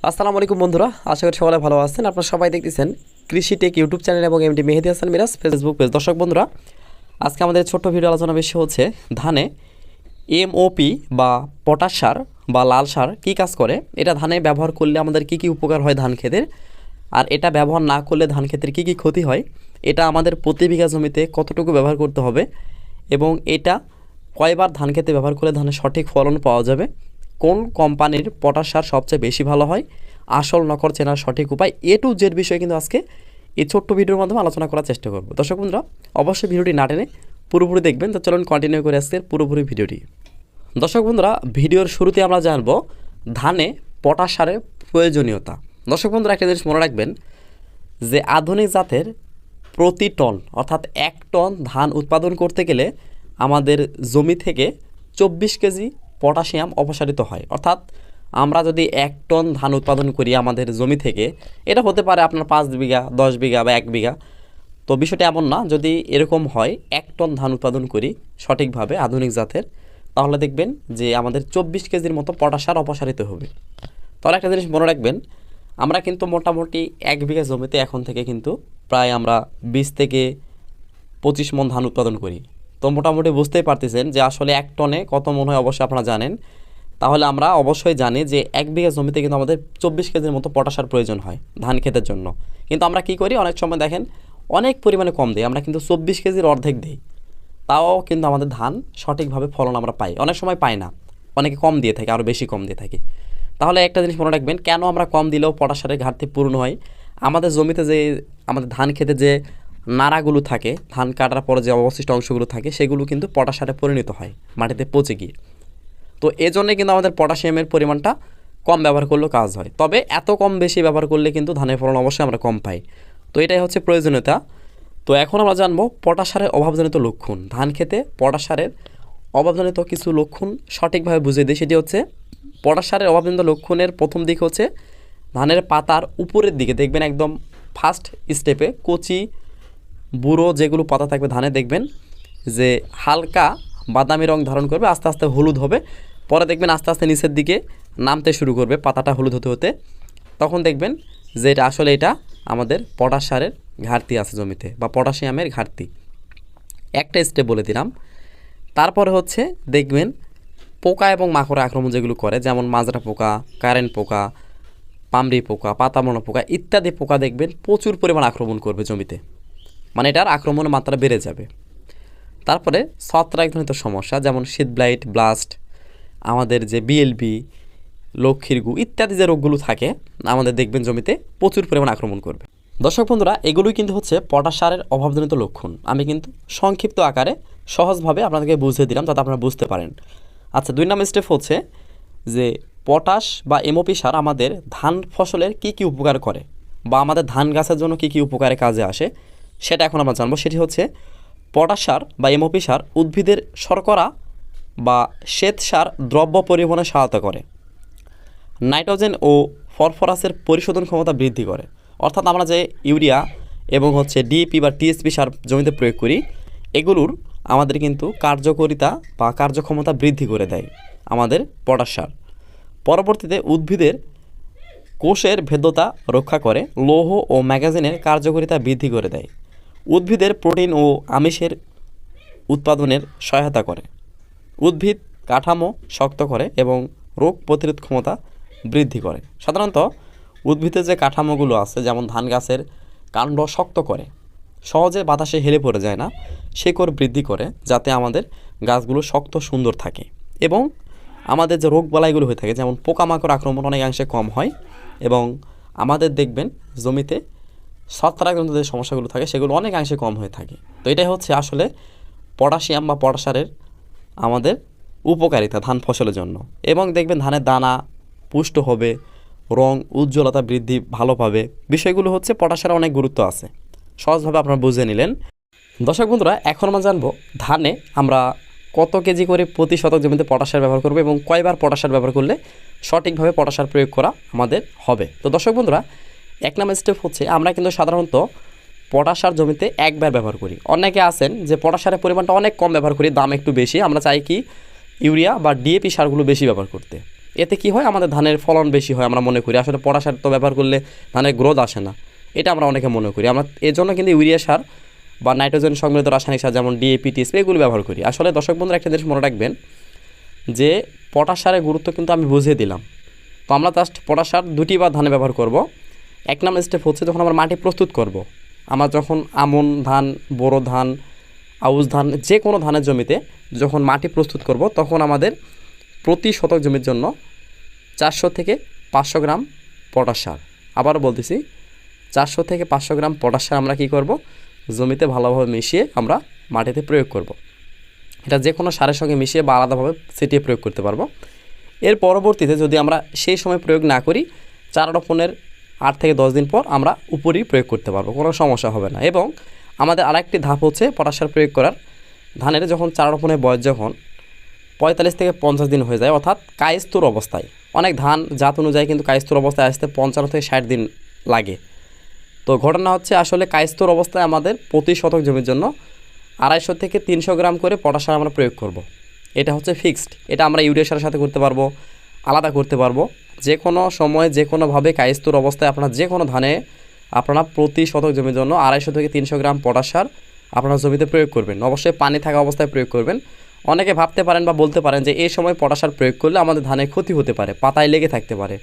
আসসালামু আলাইকুম বন্ধুরা, আশা করি সবাই ভালো আছেন। আপনারা সবাই দেখতেছেন কৃষি টেক ইউটিউব চ্যানেল এবং MD Mehedi Hasan Miraj Facebook page. দর্শক বন্ধুরা, আজকে আমাদের ছোট্ট ভিডিও আলোচনা বিষয় হচ্ছে ধানে এমওপি বা পটাশ সার বা লাল সার কী কাজ করে, এটা ধানে ব্যবহার করলে আমাদের কী কী উপকার হয় ধান ক্ষেতের, আর এটা ব্যবহার না করলে ধান ক্ষেতের কী কী ক্ষতি হয়, এটা আমাদের প্রতি বিঘা জমিতে কতটুকু ব্যবহার করতে হবে এবং এটা কয়বার ধান ক্ষেতে ব্যবহার করলে ধানের সঠিক ফলন পাওয়া যাবে, কোন কোম্পানির পটাশ সার সবচেয়ে বেশি ভালো হয়, আসল নকল চেনার সঠিক উপায়, এ টু জেড বিষয়ে কিন্তু আজকে এই ছোট্ট ভিডিওর মাধ্যমে আলোচনা করার চেষ্টা করব। দর্শক বন্ধুরা, অবশ্যই ভিডিওটি না টেনে পুরোপুরি দেখবেন। তো চলুন কন্টিনিউ করে আজকের পুরোপুরি ভিডিওটি। দর্শক বন্ধুরা, ভিডিওর শুরুতে আমরা জানব ধানে পটাশ সারের প্রয়োজনীয়তা। দর্শক বন্ধুরা, একটা জিনিস মনে রাখবেন যে আধুনিক জাতের প্রতি টন অর্থাৎ 1 টন ধান উৎপাদন করতে গেলে আমাদের জমি থেকে 24 কেজি পটাশিয়াম অপসারিত হয়। অর্থাৎ আমরা যদি 1 টন ধান উৎপাদন করি আমাদের জমি থেকে, এটা হতে পারে আপনার 5 বিঘা, 10 বিঘা বা 1 বিঘা, তো বিষয়টা এমন না। যদি এরকম হয় 1 টন ধান উৎপাদন করি সঠিকভাবে আধুনিক জাতের, তাহলে দেখবেন যে আমাদের 24 কেজির মতো পটাশ সার অপসারিত হবে। তাহলে একটা জিনিস মনে রাখবেন, আমরা কিন্তু মোটামুটি 1 বিঘা জমিতে এখন থেকে কিন্তু প্রায় আমরা 20 থেকে 25 মণ ধান উৎপাদন করি। তো মোটামুটি বুঝতেই পারতেছেন যে আসলে 1 টনে কত মণ হয়, অবশ্যই আপনারা জানেন। তাহলে আমরা অবশ্যই জানি যে 1 বিঘা জমিতে কিন্তু আমাদের 24 কেজির মতো পটাশ সার প্রয়োজন হয় ধান ক্ষেতের জন্য। কিন্তু আমরা কি করি, অনেক সময় দেখেন অনেক পরিমাণে কম দিই, আমরা কিন্তু 24 কেজির অর্ধেক দিই, তাও কিন্তু আমাদের ধান সঠিকভাবে ফলন আমরা পাই, অনেক সময় পাই না, অনেকে কম দিয়ে থাকে, আরও বেশি কম দিয়ে থাকি। তাহলে একটা জিনিস মনে রাখবেন, কেন আমরা কম দিলেও পটাশ সারের ঘাটতি পূরণ হয়, আমাদের জমিতে যে আমাদের ধান খেতে যে নাড়াগুলো থাকে, ধান কাটার পরে যে অবশিষ্ট অংশগুলো থাকে, সেগুলো কিন্তু পটাশ সারে পরিণত হয় মাটিতে পচে গিয়ে। তো এজন্যে কিন্তু আমাদের পটাশিয়ামের পরিমাণটা কম ব্যবহার করলেও কাজ হয়, তবে এত কম বেশি ব্যবহার করলে কিন্তু ধানের ফলন অবশ্যই আমরা কম পাই। তো এটাই হচ্ছে প্রয়োজনীয়তা। তো এখন আমরা জানবো পটাশ সারের অভাবজনিত লক্ষণ। ধান খেতে পটাশ সারের অভাবজনিত কিছু লক্ষণ সঠিকভাবে বুঝিয়ে দিই। সেটি হচ্ছে পটাশ সারের অভাবজনিত লক্ষণের প্রথম দিক হচ্ছে ধানের পাতার উপরের দিকে দেখবেন একদম ফার্স্ট স্টেপে কচি বুড়ো যেগুলো পাতা থাকবে ধানে, দেখবেন যে হালকা বাদামি রং ধারণ করবে, আস্তে আস্তে হলুদ হবে, পরে দেখবেন আস্তে আস্তে নিচের দিকে নামতে শুরু করবে পাতাটা হলুদ হতে হতে। তখন দেখবেন যে এটা আসলে এটা আমাদের পটাশ সারের ঘাটতি আছে জমিতে বা পটাশিয়ামের ঘাটতি। একটা স্টেপ বলে দিলাম। তারপরে হচ্ছে দেখবেন পোকা এবং মাকড় আক্রমণ যেগুলো করে, যেমন মাজরা পোকা, কারেন্ট পোকা, পামড়ি পোকা, পাতামোনা পোকা ইত্যাদি পোকা দেখবেন প্রচুর পরিমাণ আক্রমণ করবে জমিতে, মানে এটার আক্রমণের মাত্রা বেড়ে যাবে। তারপরে ছত্রাকজনিত সমস্যা, যেমন শীত ব্লাইট, ব্লাস্ট, আমাদের যে বিএলবি, লক্ষ্মীর গু ইত্যাদি যে রোগগুলো থাকে আমাদের দেখবেন জমিতে প্রচুর পরিমাণ আক্রমণ করবে। দর্শক বন্ধুরা, এগুলোই কিন্তু হচ্ছে পটাশ সারের অভাবজনিত লক্ষণ। আমি কিন্তু সংক্ষিপ্ত আকারে সহজভাবে আপনাদেরকে বুঝিয়ে দিলাম যাতে আপনারা বুঝতে পারেন। আচ্ছা, 2 নম্বর স্টেপ হচ্ছে যে পটাশ বা এমওপি সার আমাদের ধান ফসলের কি কি উপকার করে বা আমাদের ধান গাছের জন্য কি কি উপকারে কাজে আসে, সেটা এখন আমরা জানবো। সেটি হচ্ছে পটাশ সার বা এমওপি সার উদ্ভিদের শর্করা বা শ্বেত সার দ্রব্য পরিবহনে সহায়তা করে, নাইট্রোজেন ও ফসফরাসের পরিশোধন ক্ষমতা বৃদ্ধি করে। অর্থাৎ আমরা যে ইউরিয়া এবং হচ্ছে ডিএপি বা টিএসপি সার জমিতে প্রয়োগ করি, এগুলোর আমাদের কিন্তু কার্যকারিতা বা কার্যক্ষমতা বৃদ্ধি করে দেয় আমাদের পটাশ সার। পরবর্তীতে উদ্ভিদের কোষের ভেদ্যতা রক্ষা করে, লৌহ ও ম্যাগাজিনের কার্যকারিতা বৃদ্ধি করে দেয়, উদ্ভিদের প্রোটিন ও আমিষের উৎপাদনের সহায়তা করে, উদ্ভিদ কাঠামো শক্ত করে এবং রোগ প্রতিরোধ ক্ষমতা বৃদ্ধি করে। সাধারণত উদ্ভিদের যে কাঠামোগুলো আছে, যেমন ধান গাছের কাণ্ড শক্ত করে, সহজে বাতাসে হেলে পড়ে যায় না, শেকড় বৃদ্ধি করে যাতে আমাদের গাছগুলো শক্ত সুন্দর থাকে এবং আমাদের যে রোগ বালাইগুলো হয়ে থাকে, যেমন পোকামাকড় আক্রমণ অনেকাংশে কম হয় এবং আমাদের দেখবেন জমিতে ছত্রাকজনিত যে সমস্যাগুলো থাকে সেগুলো অনেকাংশে কম হয়ে থাকে। তো এটাই হচ্ছে আসলে পটাশিয়াম বা পটাশ সারের আমাদের উপকারিতা ধান ফসলের জন্য। এবং দেখবেন ধানের দানা পুষ্ট হবে, রং উজ্জ্বলতা বৃদ্ধি ভালো পাবে। বিষয়গুলো হচ্ছে পটাশ সারের অনেক গুরুত্ব আছে, সহজভাবে আপনারা বুঝে নিলেন। দর্শক বন্ধুরা, এখন আমরা জানবো ধানে আমরা কত কেজি করে প্রতি শতক জমিতে পটাশ সার ব্যবহার করবো এবং কয়বার পটাশ সার ব্যবহার করলে সঠিকভাবে পটাশ সার প্রয়োগ করা আমাদের হবে। তো দর্শক বন্ধুরা, 1 নম্বর স্টেপ হচ্ছে আমরা কিন্তু সাধারণত পটাশ সার জমিতে একবার ব্যবহার করি। অনেকে আছেন যে পটাশ সারের পরিমাণটা অনেক কম ব্যবহার করি, দাম একটু বেশি, আমরা চাই কি ইউরিয়া বা ডিএপি সারগুলো বেশি ব্যবহার করতে। এতে কি হয়, আমাদের ধানের ফলন বেশি হয় আমরা মনে করি। আসলে পটাশ সার তো ব্যবহার করলে ধানের গ্রোথ আসে না, এটা আমরা অনেকে মনে করি। আমরা এর জন্য কিন্তু ইউরিয়া সার বা নাইট্রোজেন সম্মিলিত রাসায়নিক সার যেমন ডিএপি, টিএসপি এগুলো ব্যবহার করি। আসলে দর্শক বন্ধুরা একটা জিনিস মনে রাখবেন যে পটাশ সারের গুরুত্ব কিন্তু আমি বুঝিয়ে দিলাম। তো আমরা জাস্ট পটাশ সার দুটি বার ধানে ব্যবহার করব। এক নম্বর স্টেপ হচ্ছে যখন আমরা মাটি প্রস্তুত করব, আমরা যখন আমন ধান, বোরো ধান, আউশ ধান, যে কোনো ধানের জমিতে যখন মাটি প্রস্তুত করব, তখন আমাদের প্রতি শতক জমির জন্য 400 থেকে 500 গ্রাম পটাশ সার, আবারও বলতেছি 400 থেকে 500 গ্রাম পটাশ সার আমরা কী করব, জমিতে ভালোভাবে মিশিয়ে আমরা মাটিতে প্রয়োগ করব। এটা যে কোনো সারের সঙ্গে মিশিয়ে বা আলাদাভাবে ছিটিয়ে প্রয়োগ করতে পারবো। এর পরবর্তীতে যদি আমরা সেই সময় প্রয়োগ না করি, চারা রোপণের 8 থেকে 10 দিন পর আমরা উপরই প্রয়োগ করতে পারবো, কোনো সমস্যা হবে না। এবং আমাদের আরেকটি ধাপ হচ্ছে পটাশ সার প্রয়োগ করার, ধানের যখন চারা রোপণের বয়স যখন 45 থেকে 50 দিন হয়ে যায়, অর্থাৎ কায়স্থর অবস্থায়, অনেক ধান জাত অনুযায়ী কিন্তু কায়স্থর অবস্থায় আসতে 55 থেকে 60 দিন লাগে। তো ঘটনা হচ্ছে আসলে কায়স্থর অবস্থায় আমাদের প্রতি শতক জমির জন্য 250 থেকে 300 গ্রাম করে পটাশ সার আমরা প্রয়োগ করব। এটা হচ্ছে ফিক্সড। এটা আমরা ইউরিয়া সারের সাথে করতে পারবো, আলাদা করতে পারবো, যে কোনো সময় যে কোনোভাবে কায়স্থর অবস্থায় আপনারা যে কোনো ধানে আপনারা প্রতি শতক জমির জন্য 250 থেকে 300 গ্রাম পটাশ সার আপনারা জমিতে প্রয়োগ করবেন। অবশ্যই পানি থাকা অবস্থায় প্রয়োগ করবেন। অনেকে ভাবতে পারেন বা বলতে পারেন যে এই সময় পটাশ সার প্রয়োগ করলে আমাদের ধানের ক্ষতি হতে পারে, পাতায় লেগে থাকতে পারে।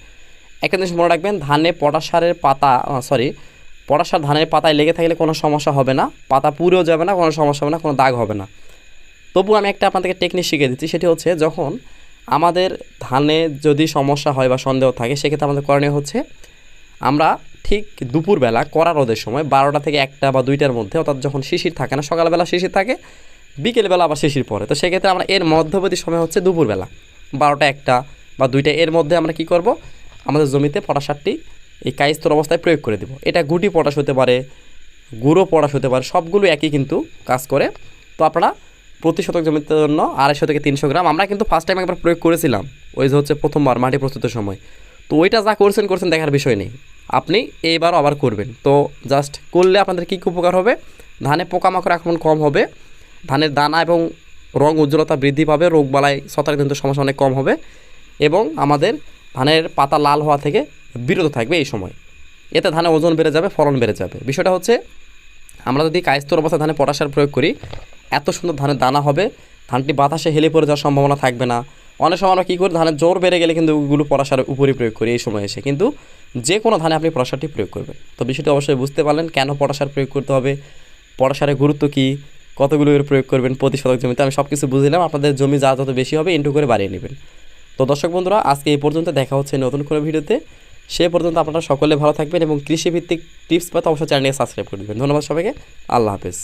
একটা জিনিস মনে রাখবেন, ধানে পটাশ সারের পটাশ সার ধানের পাতায় লেগে থাকলে কোনো সমস্যা হবে না, পাতা পুড়েও যাবে না, কোনো সমস্যা হবে না, কোনো দাগ হবে না। তবু আমি একটা আপনাদেরকে টেকনিক শিখিয়ে দিচ্ছি, সেটি হচ্ছে যখন আমাদের ধানে যদি সমস্যা হয় বা সন্দেহ থাকে, সেক্ষেত্রে আমাদের করণীয় হচ্ছে আমরা ঠিক দুপুরবেলা কড়া রোদের সময় 12টা থেকে 1টা বা 2টার মধ্যে, অর্থাৎ যখন শিশির থাকে না, সকালবেলা শিশির থাকে, বিকেলবেলা আবার শিশির পড়ে, তো সেক্ষেত্রে আমরা এর মধ্যবর্তী সময় হচ্ছে দুপুরবেলা 12টা, 1টা বা 2টা, এর মধ্যে আমরা কি করব, আমাদের জমিতে পটাশ সারটি এই কায়স্থর অবস্থায় প্রয়োগ করে দেব। এটা গুটি পটাশ হতে পারে, গুঁড়ো পটাশ হতে পারে, সবগুলো একই কিন্তু কাজ করে। তো আপনারা প্রতি শতক জমির জন্য 250 থেকে 300 গ্রাম, আমরা কিন্তু ফার্স্ট টাইম একবার প্রয়োগ করেছিলাম, ওই যে হচ্ছে প্রথমবার মাটি প্রস্তুতের সময়। তো ওইটা যা করছেন দেখার বিষয় নেই, আপনি এইবারও আবার করবেন। তো জাস্ট করলে আপনাদের কী উপকার হবে, ধানে পোকামাকড় আক্রমণ কম হবে, ধানের দানা এবং রং উজ্জ্বলতা বৃদ্ধি পাবে, রোগবালাই ছত্রাকজনিত সমস্যা অনেক কম হবে, এবং আমাদের ধানের পাতা লাল হওয়া থেকে বিরত থাকবে এই সময়। এতে ধানের ওজন বেড়ে যাবে, ফলন বেড়ে যাবে। বিষয়টা হচ্ছে আমরা যদি কায়স্থর অবস্থায় ধানে পটাশ সার প্রয়োগ করি, এত সুন্দর ধানের দানা হবে, ধানটি বাতাসে হেলে পড়ে যাওয়ার সম্ভাবনা থাকবে না। অনেক সময় আমরা কী করি, ধানের জোর বেড়ে গেলে কিন্তু ওগুলো পটাশ সারের উপরই প্রয়োগ করি এই সময় এসে, কিন্তু যে কোনো ধানে আপনি পটাশ সারটি প্রয়োগ করবেন। তো বিষয়টি অবশ্যই বুঝতে পারলেন কেন পটাশ সার প্রয়োগ করতে হবে, পটাশ সারের গুরুত্ব কী, কতগুলো এর প্রয়োগ করবেন প্রতি শতক জমিতে, আমি সব কিছু বুঝলাম। আপনাদের জমি যা যত বেশি হবে ইনটু করে বাড়িয়ে নেবেন। তো দর্শক বন্ধুরা, আজকে এই পর্যন্ত, দেখা হচ্ছে নতুন কোনো ভিডিওতে। সে পর্যন্ত আপনারা সকলে ভালো থাকবেন এবং কৃষিভিত্তিক টিপস পেতে অবশ্যই চ্যানেলকে সাবস্ক্রাইব করে দেবেন। ধন্যবাদ সবাইকে, আল্লাহ হাফেজ।